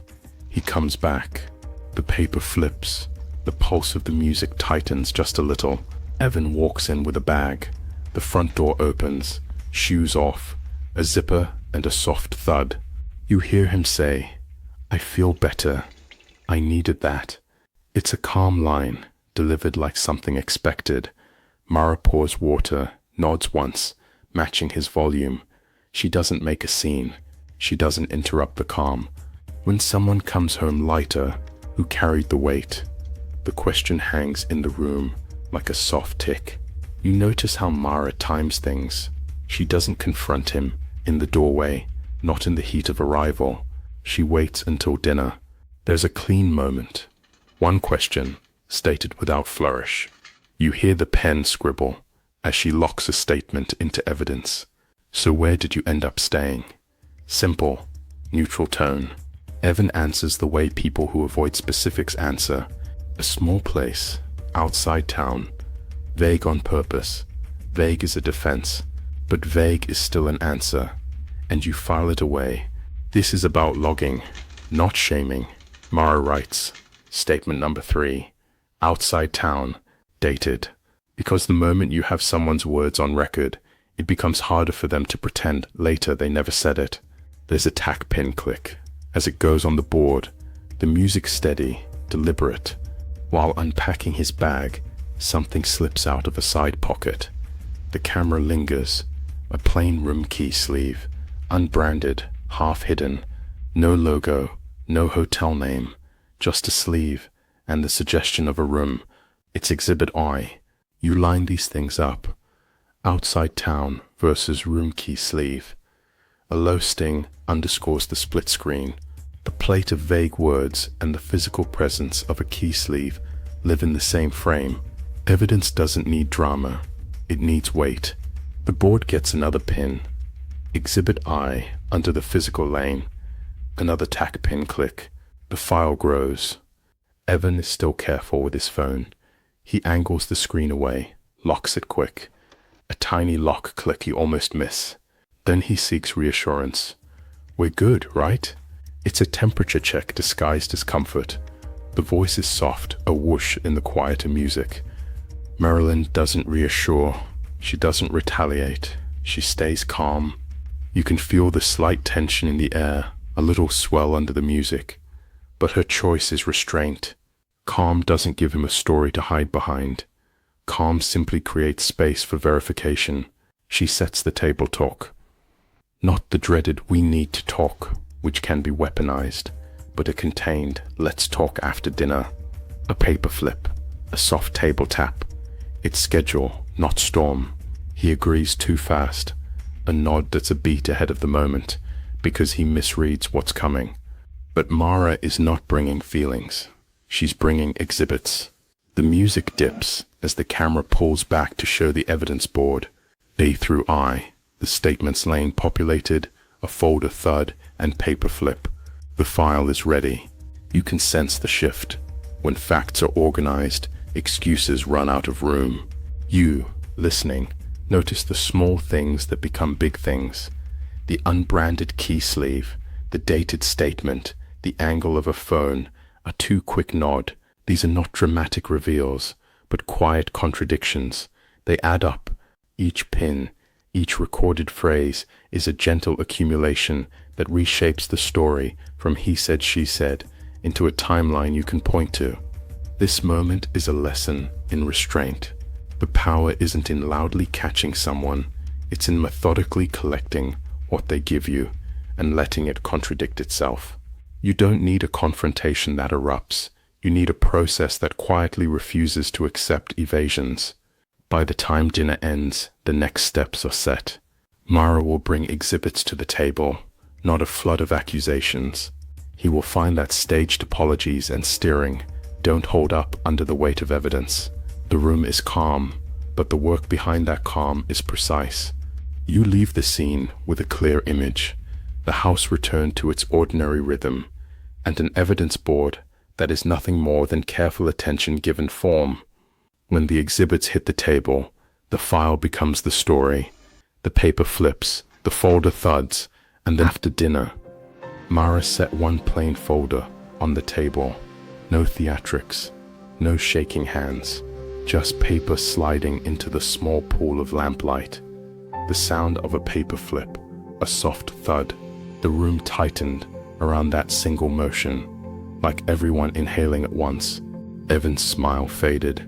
He comes back. The paper flips. The pulse of the music tightens just a little. Evan walks in with a bag. The front door opens. Shoes off. A zipper and a soft thud. You hear him say, "I feel better. I needed that." It's a calm line, delivered like something expected. Mara pours water, nods once, matching his volume. She doesn't make a scene. She doesn't interrupt the calm. When someone comes home lighter, who carried the weight? The question hangs in the room like a soft tick. You notice how Mara times things. She doesn't confront him in the doorway, not in the heat of arrival. She waits until dinner. There's a clean moment. One question, stated without flourish. You hear the pen scribble as she locks a statement into evidence. So where did you end up staying? Simple, neutral tone. Evan answers the way people who avoid specifics answer. A small place, outside town. Vague on purpose. Vague is a defense, but vague is still an answer. And you file it away. This is about logging, not shaming. Mara writes, statement number 3, outside town, dated. Because the moment you have someone's words on record, it becomes harder for them to pretend later they never said it. There's a tack pin click. As it goes on the board, the music steady, deliberate. While unpacking his bag, something slips out of a side pocket. The camera lingers, a plain room key sleeve, unbranded, half hidden. No logo, no hotel name, just a sleeve and the suggestion of a room. It's Exhibit I. You line these things up. Outside town versus room key sleeve. A low sting underscores the split screen. The plate of vague words and the physical presence of a key sleeve live in the same frame. Evidence doesn't need drama. It needs weight. The board gets another pin. Exhibit I under the physical lane. Another tack pin click. The file grows. Evan is still careful with his phone. He angles the screen away, locks it quick. A tiny lock click you almost miss. Then he seeks reassurance. We're good, right? It's a temperature check disguised as comfort. The voice is soft, a whoosh in the quieter music. Marilyn doesn't reassure. She doesn't retaliate. She stays calm. You can feel the slight tension in the air, a little swell under the music. But her choice is restraint. Calm doesn't give him a story to hide behind. Calm simply creates space for verification. She sets the table talk. Not the dreaded "we need to talk," which can be weaponized, but a contained "let's talk after dinner." A paper flip, a soft table tap. It's schedule, not storm. He agrees too fast. A nod that's a beat ahead of the moment, because he misreads what's coming. But Mara is not bringing feelings. She's bringing exhibits. The music dips as the camera pulls back to show the evidence board. A through I. The statements lane populated, a folder thud, and paper flip. The file is ready. You can sense the shift. When facts are organized, excuses run out of room. You, listening, notice the small things that become big things. The unbranded key sleeve, the dated statement, the angle of a phone, a too quick nod. These are not dramatic reveals, but quiet contradictions. They add up. Each pin, each recorded phrase is a gentle accumulation that reshapes the story from he said, she said into a timeline you can point to. This moment is a lesson in restraint. The power isn't in loudly catching someone, it's in methodically collecting what they give you and letting it contradict itself. You don't need a confrontation that erupts. You need a process that quietly refuses to accept evasions. By the time dinner ends, the next steps are set. Mara will bring exhibits to the table, not a flood of accusations. He will find that staged apologies and steering don't hold up under the weight of evidence. The room is calm, but the work behind that calm is precise. You leave the scene with a clear image, the house returned to its ordinary rhythm, and an evidence board that is nothing more than careful attention given form. When the exhibits hit the table, the file becomes the story. The paper flips, the folder thuds, and then after dinner, Mara set one plain folder on the table. No theatrics, no shaking hands, just paper sliding into the small pool of lamplight. The sound of a paper flip, a soft thud. The room tightened around that single motion, like everyone inhaling at once. Evan's smile faded.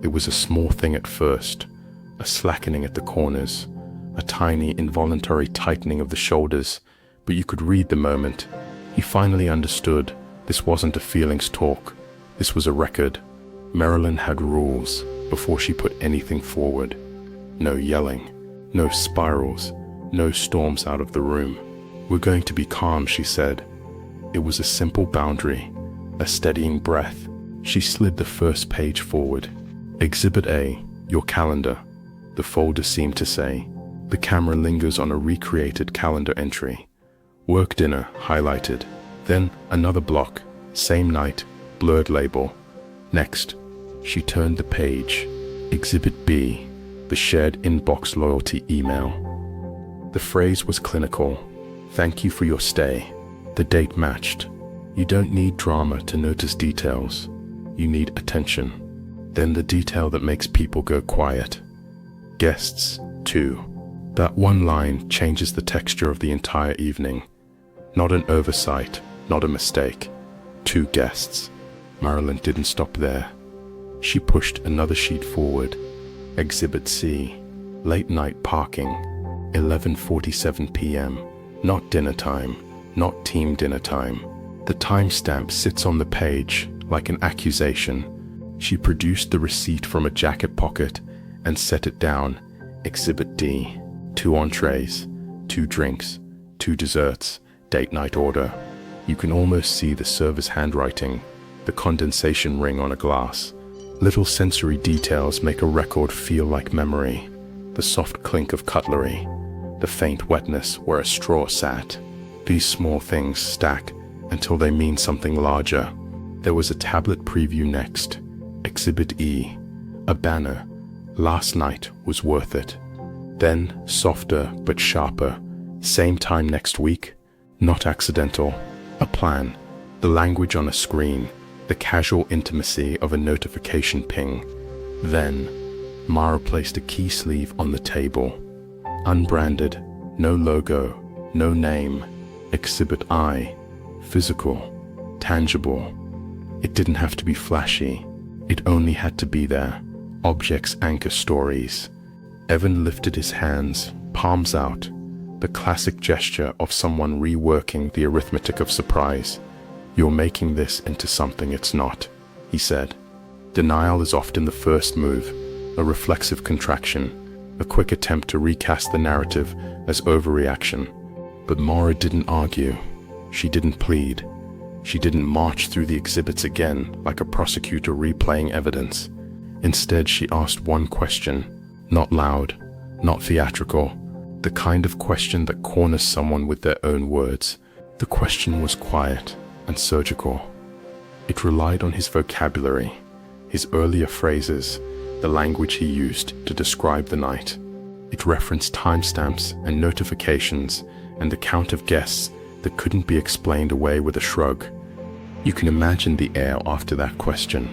It was a small thing at first, a slackening at the corners, a tiny involuntary tightening of the shoulders, but you could read the moment. He finally understood this wasn't a feelings talk. This was a record. Marilyn had rules before she put anything forward. No yelling, no spirals, no storms out of the room. "We're going to be calm," she said. It was a simple boundary, a steadying breath. She slid the first page forward. "Exhibit A, your calendar," the folder seemed to say. The camera lingers on a recreated calendar entry. "Work dinner," highlighted. Then another block, same night, blurred label. Next, she turned the page. "Exhibit B, the shared inbox loyalty email." The phrase was clinical. "Thank you for your stay." The date matched. You don't need drama to notice details. You need attention. Then the detail that makes people go quiet. "Guests, too." That one line changes the texture of the entire evening. Not an oversight, not a mistake. 2 guests. Marilyn didn't stop there. She pushed another sheet forward. Exhibit C, late night parking, 11:47 p.m. Not dinner time, not team dinner time. The timestamp sits on the page like an accusation. She produced the receipt from a jacket pocket and set it down. Exhibit D, 2 entrees, 2 drinks, 2 desserts, date night order. You can almost see the server's handwriting, the condensation ring on a glass. Little sensory details make a record feel like memory. The soft clink of cutlery, the faint wetness where a straw sat. These small things stack until they mean something larger. There was a tablet preview next. Exhibit E, a banner. "Last night was worth it." Then, softer but sharper. "Same time next week." Not accidental. A plan. The language on a screen. The casual intimacy of a notification ping. Then, Mara placed a key sleeve on the table. Unbranded. No logo. No name. Exhibit I. Physical. Tangible. It didn't have to be flashy. It only had to be there. Objects anchor stories. Evan lifted his hands, palms out, the classic gesture of someone reworking the arithmetic of surprise. "You're making this into something it's not," he said. Denial is often the first move, a reflexive contraction, a quick attempt to recast the narrative as overreaction. But Mara didn't argue. She didn't plead. She didn't march through the exhibits again like a prosecutor replaying evidence. Instead, she asked one question, not loud, not theatrical, the kind of question that corners someone with their own words. The question was quiet and surgical. It relied on his vocabulary, his earlier phrases, the language he used to describe the night. It referenced timestamps and notifications and the count of guests that couldn't be explained away with a shrug. You can imagine the air after that question.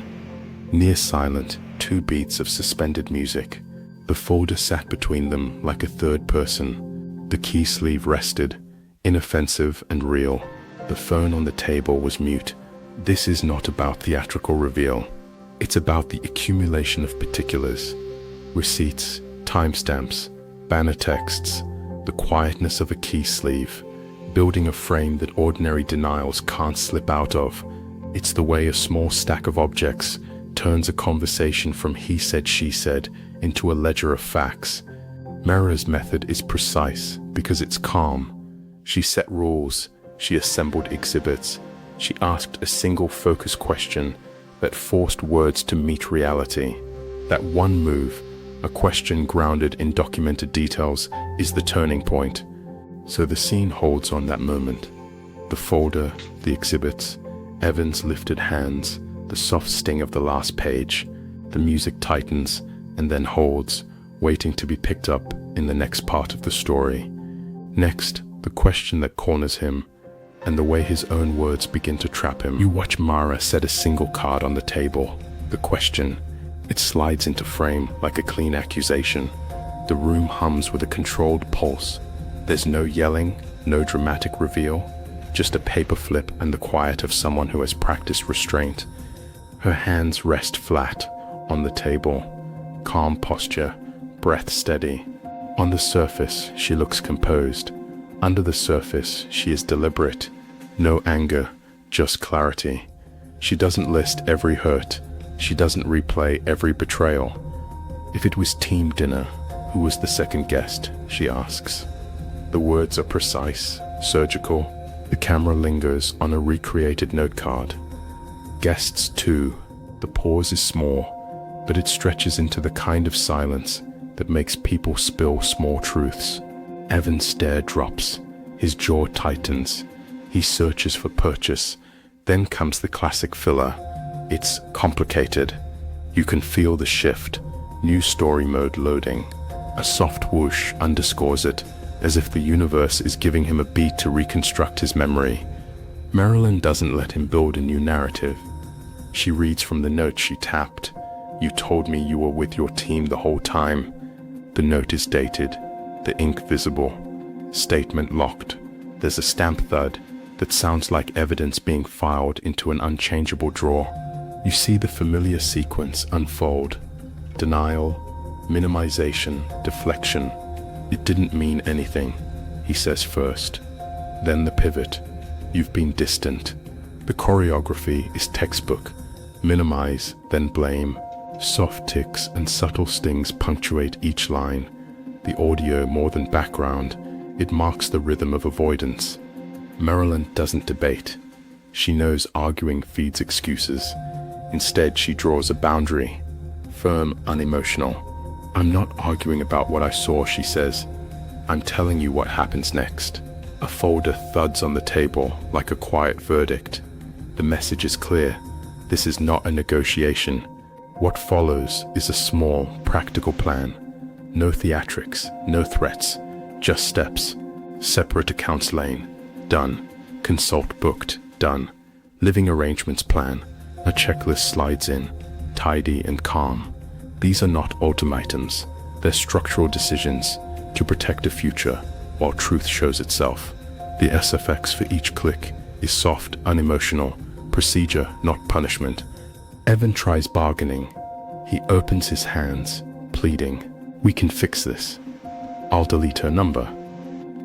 Near silent, 2 beats of suspended music. The folder sat between them like a third person. The key sleeve rested, inoffensive and real. The phone on the table was mute. This is not about theatrical reveal. It's about the accumulation of particulars. Receipts, timestamps, banner texts, the quietness of a key sleeve, building a frame that ordinary denials can't slip out of. It's the way a small stack of objects turns a conversation from he said, she said into a ledger of facts. Mara's method is precise because it's calm. She set rules, she assembled exhibits, she asked a single focused question that forced words to meet reality. That one move, a question grounded in documented details, is the turning point. So the scene holds on that moment. The folder, the exhibits, Evan's lifted hands, the soft sting of the last page. The music tightens and then holds, waiting to be picked up in the next part of the story. Next, the question that corners him, and the way his own words begin to trap him. You watch Mara set a single card on the table. The question, it slides into frame like a clean accusation. The room hums with a controlled pulse. There's no yelling, no dramatic reveal, just a paper flip and the quiet of someone who has practiced restraint. Her hands rest flat on the table, calm posture, breath steady. On the surface, she looks composed. Under the surface, she is deliberate. No anger, just clarity. She doesn't list every hurt. She doesn't replay every betrayal. If it was team dinner, who was the second guest, she asks. The words are precise, surgical. The camera lingers on a recreated note card. Guests too. The pause is small, but it stretches into the kind of silence that makes people spill small truths. Evan's stare drops. His jaw tightens. He searches for purchase. Then comes the classic filler. It's complicated. You can feel the shift. New story mode loading. A soft whoosh underscores it, as if the universe is giving him a beat to reconstruct his memory. Marilyn doesn't let him build a new narrative. She reads from the note she tapped. You told me you were with your team the whole time. The note is dated, the ink visible, statement locked. There's a stamp thud that sounds like evidence being filed into an unchangeable drawer. You see the familiar sequence unfold. Denial, minimization, deflection. It didn't mean anything, he says first. Then the pivot. You've been distant. The choreography is textbook. Minimize, then blame. Soft ticks and subtle stings punctuate each line. The audio more than background. It marks the rhythm of avoidance. Marilyn doesn't debate. She knows arguing feeds excuses. Instead, she draws a boundary. Firm, unemotional. I'm not arguing about what I saw, she says. I'm telling you what happens next. A folder thuds on the table like a quiet verdict. The message is clear. This is not a negotiation. What follows is a small, practical plan. No theatrics, no threats, just steps. Separate accounts lane, done. Consult booked, done. Living arrangements plan. A checklist slides in, tidy and calm. These are not ultimatums. They're structural decisions to protect a future while truth shows itself. The SFX for each click is soft, unemotional, procedure, not punishment. Evan tries bargaining. He opens his hands, pleading, "We can fix this. I'll delete her number."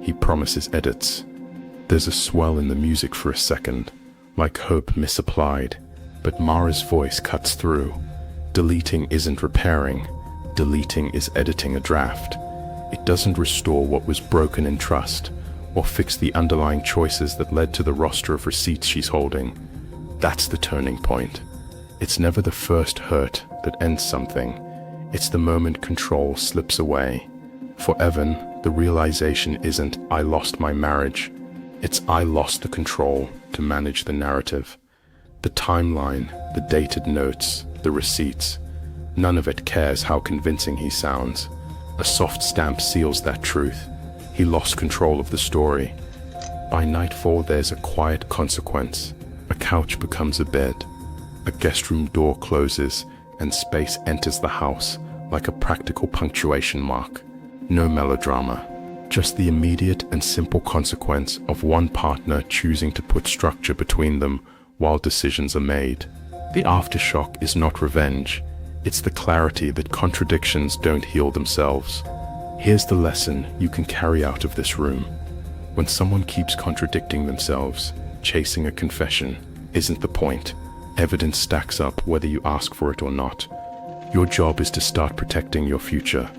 He promises edits. There's a swell in the music for a second, like hope misapplied, but Mara's voice cuts through. Deleting isn't repairing. Deleting is editing a draft. It doesn't restore what was broken in trust, or fix the underlying choices that led to the roster of receipts she's holding. That's the turning point. It's never the first hurt that ends something. It's the moment control slips away. For Evan, the realization isn't "I lost my marriage." It's "I lost the control to manage the narrative." The timeline, the dated notes, the receipts. None of it cares how convincing he sounds. A soft stamp seals that truth. He lost control of the story. By nightfall, there's a quiet consequence. A couch becomes a bed. A guest room door closes, and space enters the house like a practical punctuation mark. No melodrama, just the immediate and simple consequence of one partner choosing to put structure between them while decisions are made. The aftershock is not revenge. It's the clarity that contradictions don't heal themselves. Here's the lesson you can carry out of this room. When someone keeps contradicting themselves, chasing a confession isn't the point. Evidence stacks up whether you ask for it or not. Your job is to start protecting your future.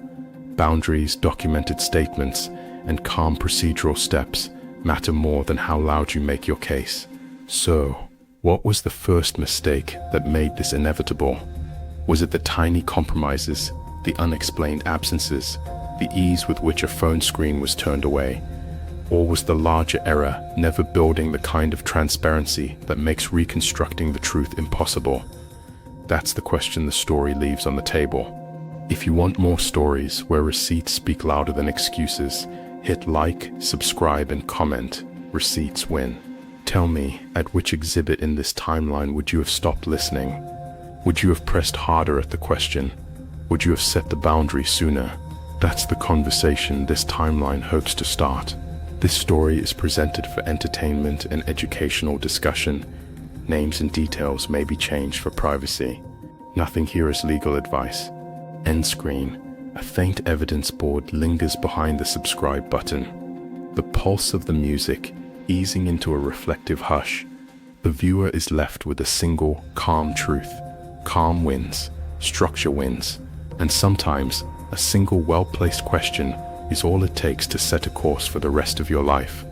Boundaries, documented statements, and calm procedural steps matter more than how loud you make your case. So, what was the first mistake that made this inevitable? Was it the tiny compromises, the unexplained absences, the ease with which a phone screen was turned away? Or was the larger error never building the kind of transparency that makes reconstructing the truth impossible? That's the question the story leaves on the table. If you want more stories where receipts speak louder than excuses, hit like, subscribe, and comment. Receipts win. Tell me, at which exhibit in this timeline would you have stopped listening? Would you have pressed harder at the question? Would you have set the boundary sooner? That's the conversation this timeline hopes to start. This story is presented for entertainment and educational discussion. Names and details may be changed for privacy. Nothing here is legal advice. End screen. A faint evidence board lingers behind the subscribe button. The pulse of the music easing into a reflective hush, the viewer is left with a single, calm truth. Calm wins, structure wins, and sometimes a single well-placed question is all it takes to set a course for the rest of your life.